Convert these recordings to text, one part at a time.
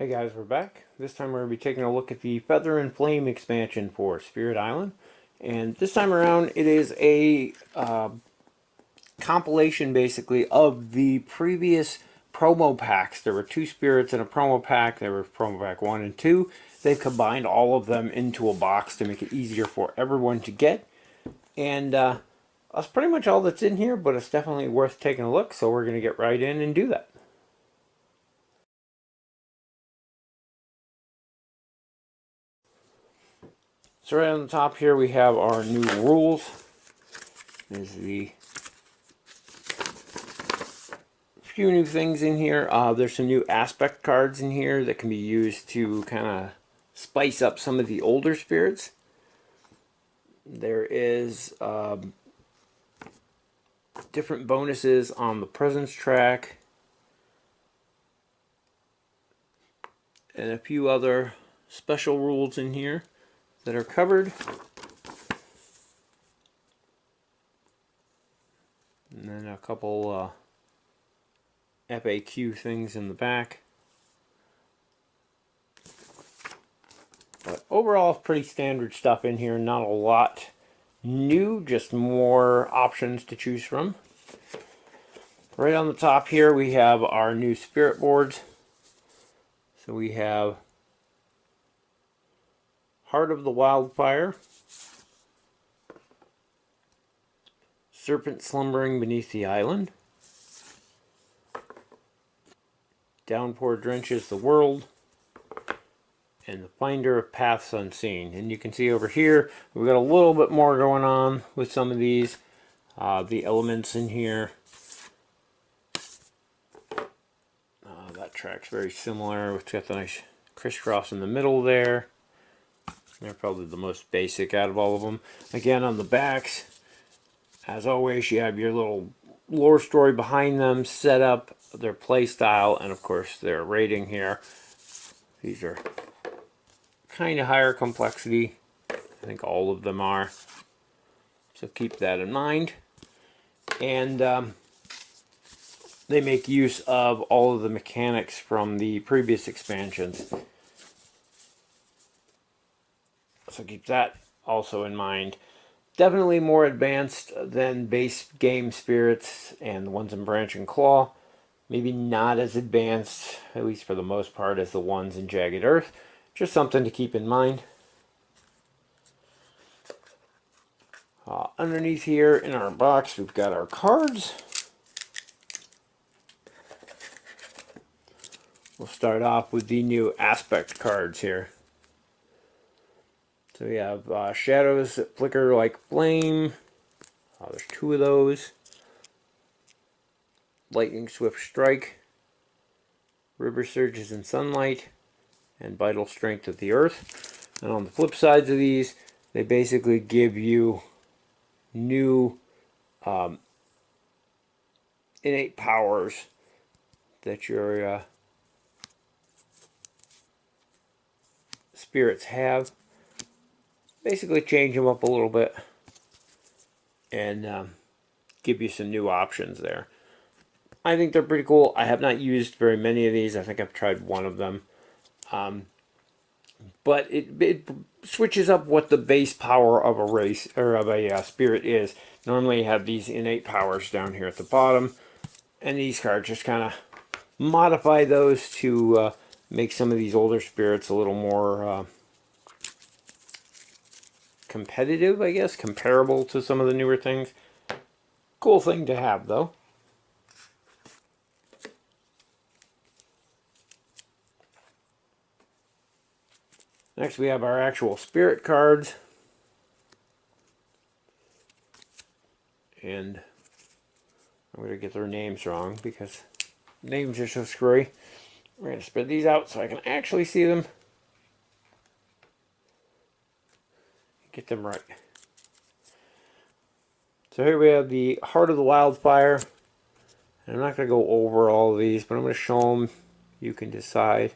Hey guys, we're back. This time we're going to be taking a look at the Feather and Flame expansion for Spirit Island. And this time around it is a compilation basically of the previous promo packs. There were two spirits in a promo pack. There were promo pack 1 and 2. They've combined all of them into a box to make it easier for everyone to get. And that's pretty much all that's in here, but it's definitely worth taking a look. So we're going to get right in and do that. So right on the top here we have our new rules. There's the few new things in here. There's some new aspect cards in here that can be used to kind of spice up some of the older spirits. There is different bonuses on the presence track and a few other special rules in here that are covered. And then a couple FAQ things in the back. But overall, pretty standard stuff in here. Not a lot new, just more options to choose from. Right on the top here, we have our new spirit boards. So we have Heart of the Wildfire, Serpent Slumbering Beneath the Island, Downpour Drenches the World, and the Finder of Paths Unseen. And you can see over here, we've got a little bit more going on with some of these. The elements in here. That track's very similar. It's got the nice crisscross in the middle there. They're probably the most basic out of all of them. Again, on the backs, as always, you have your little lore story behind them, set up, their play style, and of course their rating here. These are kind of higher complexity. I think all of them are. So keep that in mind. And they make use of all of the mechanics from the previous expansions. So keep that also in mind. Definitely more advanced than base game spirits and the ones in Branch and Claw. Maybe not as advanced, at least for the most part, as the ones in Jagged Earth. Just something to keep in mind. Underneath here in our box, we've got our cards. We'll start off with the new aspect cards here. So we have shadows that flicker like flame. There's two of those. Lightning Swift Strike, River Surges in Sunlight, and Vital Strength of the Earth. And on the flip sides of these, they basically give you new innate powers that your spirits have. Basically change them up a little bit and give you some new options there. I think they're pretty cool. I have not used very many of these. I think I've tried one of them. But it switches up what the base power of a race or of a spirit is. Normally you have these innate powers down here at the bottom, and these cards just kind of modify those to make some of these older spirits a little more competitive, I guess, comparable to some of the newer things. Cool thing to have, though. Next we have our actual spirit cards. And I'm going to get their names wrong because names are so screwy. We're going to spread these out so I can actually see them. Get them right. So here we have the Heart of the Wildfire. And I'm not going to go over all of these, but I'm going to show them. You can decide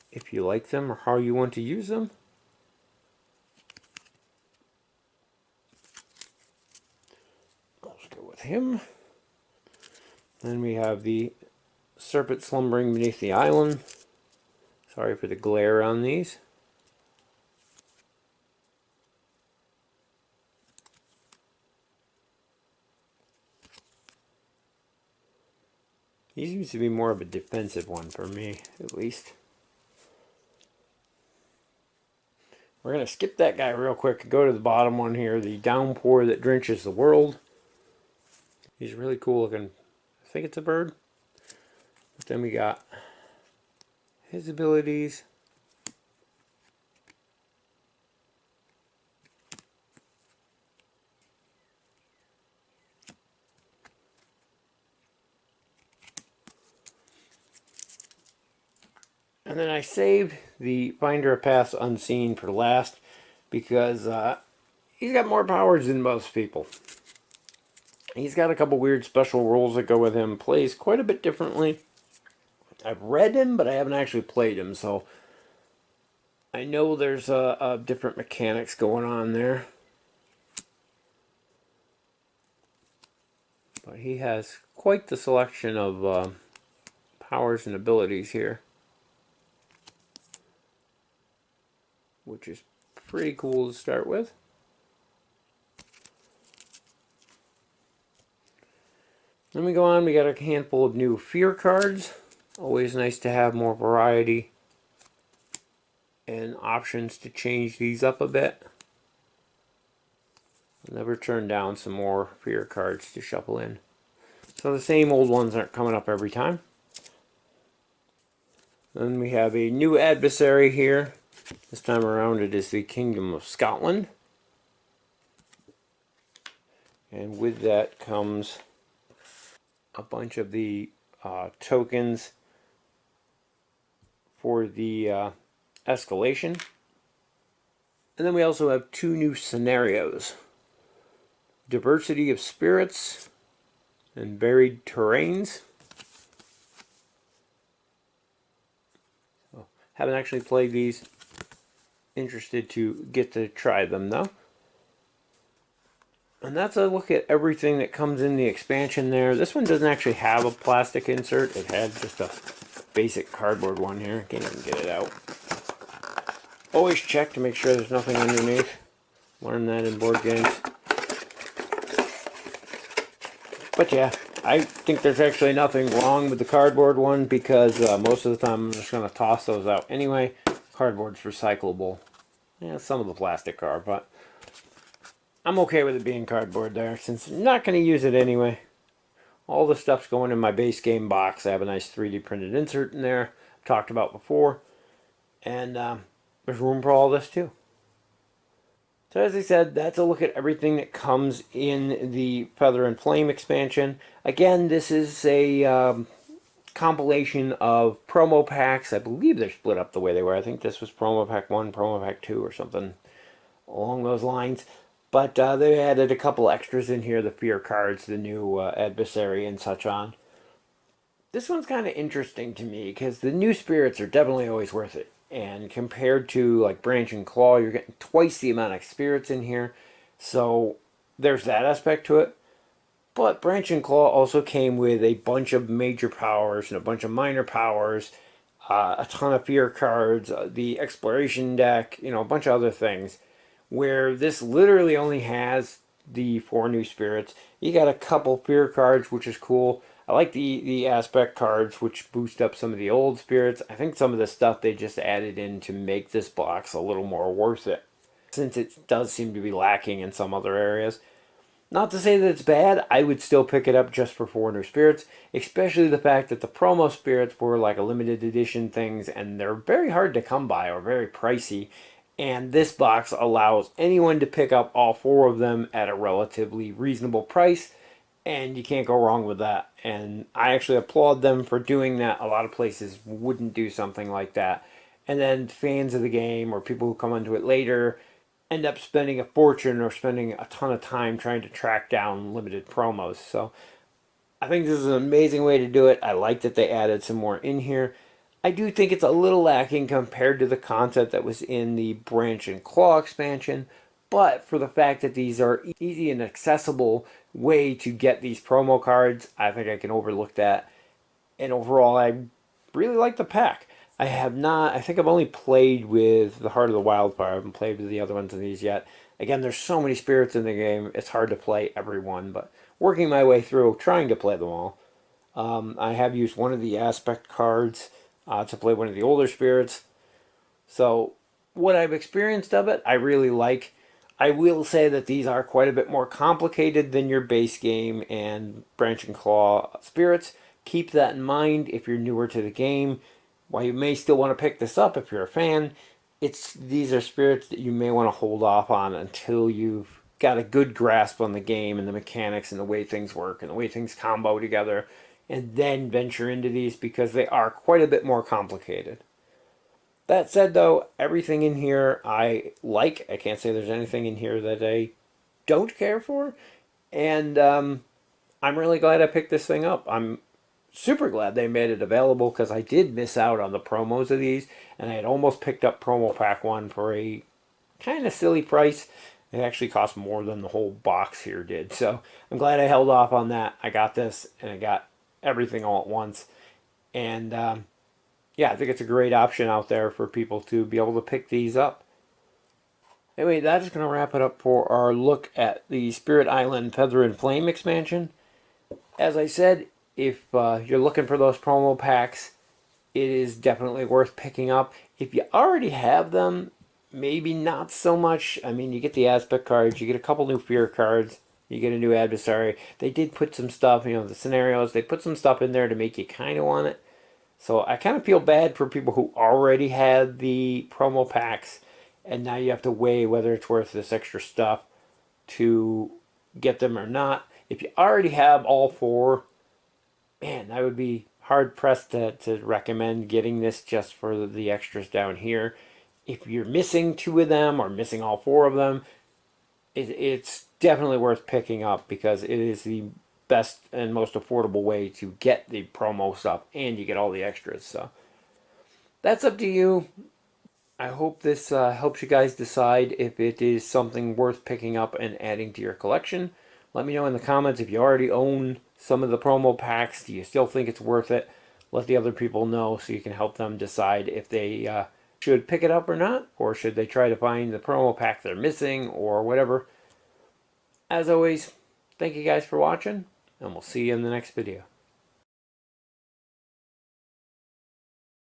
if you like them or how you want to use them. Let's go with him. Then we have the Serpent Slumbering Beneath the Island. Sorry for the glare on these. He seems to be more of a defensive one for me, at least. We're going to skip that guy real quick and go to the bottom one here, the downpour that drenches the world. He's really cool looking. I think it's a bird. But then we got his abilities. And then I saved the Finder of Paths Unseen for last because he's got more powers than most people. He's got a couple weird special rules that go with him. Plays quite a bit differently. I've read him, but I haven't actually played him, so I know there's different mechanics going on there. But he has quite the selection of powers and abilities here, which is pretty cool to start with. Then we go on, we got a handful of new fear cards. Always nice to have more variety and options to change these up a bit. Never turn down some more fear cards to shuffle in. So the same old ones aren't coming up every time. Then we have a new adversary here. This time around it is the Kingdom of Scotland. And with that comes a bunch of the tokens for the escalation. And then we also have two new scenarios. Diversity of Spirits and Varied Terrains. So, haven't actually played these. Interested to get to try them though. And that's a look at everything that comes in the expansion there. This one doesn't actually have a plastic insert. It had just a basic cardboard one here. Can't even get it out. Always check to make sure there's nothing underneath. Learn that in board games. But yeah, I think there's actually nothing wrong with the cardboard one because most of the time I'm just going to toss those out anyway. Cardboard's recyclable. Yeah, some of the plastic are, but I'm okay with it being cardboard there since I'm not going to use it anyway. All the stuff's going in my base game box. I have a nice 3D printed insert in there. I've talked about before. And there's room for all this too. So as I said, that's a look at everything that comes in the Feather and Flame expansion. Again, this is a compilation of promo packs. I believe they're split up the way they were. I think this was promo pack 1, promo pack 2 or something along those lines. But they added a couple extras in here, the fear cards, the new adversary and such on. This one's kind of interesting to me because the new spirits are definitely always worth it. And compared to like Branch and Claw, you're getting twice the amount of spirits in here. So there's that aspect to it. But Branch and Claw also came with a bunch of major powers and a bunch of minor powers, a ton of fear cards, the exploration deck, you know, a bunch of other things. Where this literally only has the 4 new spirits. You got a couple fear cards, which is cool. I like the aspect cards, which boost up some of the old spirits. I think some of the stuff they just added in to make this box a little more worth it, since it does seem to be lacking in some other areas. Not to say that it's bad, I would still pick it up just for 4 new spirits, especially the fact that the promo spirits were like a limited edition things, and they're very hard to come by or very pricey. And this box allows anyone to pick up all 4 of them at a relatively reasonable price. And you can't go wrong with that. And I actually applaud them for doing that. A lot of places wouldn't do something like that. And then fans of the game or people who come onto it later end up spending a fortune or spending a ton of time trying to track down limited promos. So I think this is an amazing way to do it. I like that they added some more in here. I do think it's a little lacking compared to the concept that was in the Branch and Claw expansion, but for the fact that these are easy and accessible way to get these promo cards, I think I can overlook that. And overall, I really like the pack. I have not. I think I've only played with the Heart of the Wildfire. I haven't played with the other ones of these yet. Again, there's so many spirits in the game. It's hard to play every one, but working my way through, trying to play them all. I have used one of the aspect cards to play one of the older spirits. So, what I've experienced of it, I really like. I will say that these are quite a bit more complicated than your base game and Branch and Claw spirits. Keep that in mind if you're newer to the game. While you may still want to pick this up if you're a fan, these are spirits that you may want to hold off on until you've got a good grasp on the game and the mechanics and the way things work and the way things combo together, and then venture into these because they are quite a bit more complicated. That said, though, everything in here I like. I can't say there's anything in here that I don't care for. And I'm really glad I picked this thing up. I'm super glad they made it available because I did miss out on the promos of these. And I had almost picked up Promo Pack 1 for a kind of silly price. It actually cost more than the whole box here did. So I'm glad I held off on that. I got this and I got everything all at once. And yeah, I think it's a great option out there for people to be able to pick these up. Anyway, that is going to wrap it up for our look at the Spirit Island Feather and Flame expansion. As I said, if you're looking for those promo packs, it is definitely worth picking up. If you already have them, maybe not so much. I mean, you get the aspect cards, you get a couple new fear cards, you get a new adversary. They did put some stuff, the scenarios, they put some stuff in there to make you kind of want it. So I kind of feel bad for people who already had the promo packs, and now you have to weigh whether it's worth this extra stuff to get them or not. If you already have all four, man, I would be hard pressed to recommend getting this just for the extras down here. If you're missing two of them or missing all four of them, it's definitely worth picking up because it is the best and most affordable way to get the promo stuff and you get all the extras. So that's up to you. I hope this helps you guys decide if it is something worth picking up and adding to your collection. Let me know in the comments if you already own some of the promo packs. Do you still think it's worth it? Let the other people know so you can help them decide if they should pick it up or not, or should they try to find the promo pack they're missing or whatever. As always, thank you guys for watching, and we'll see you in the next video.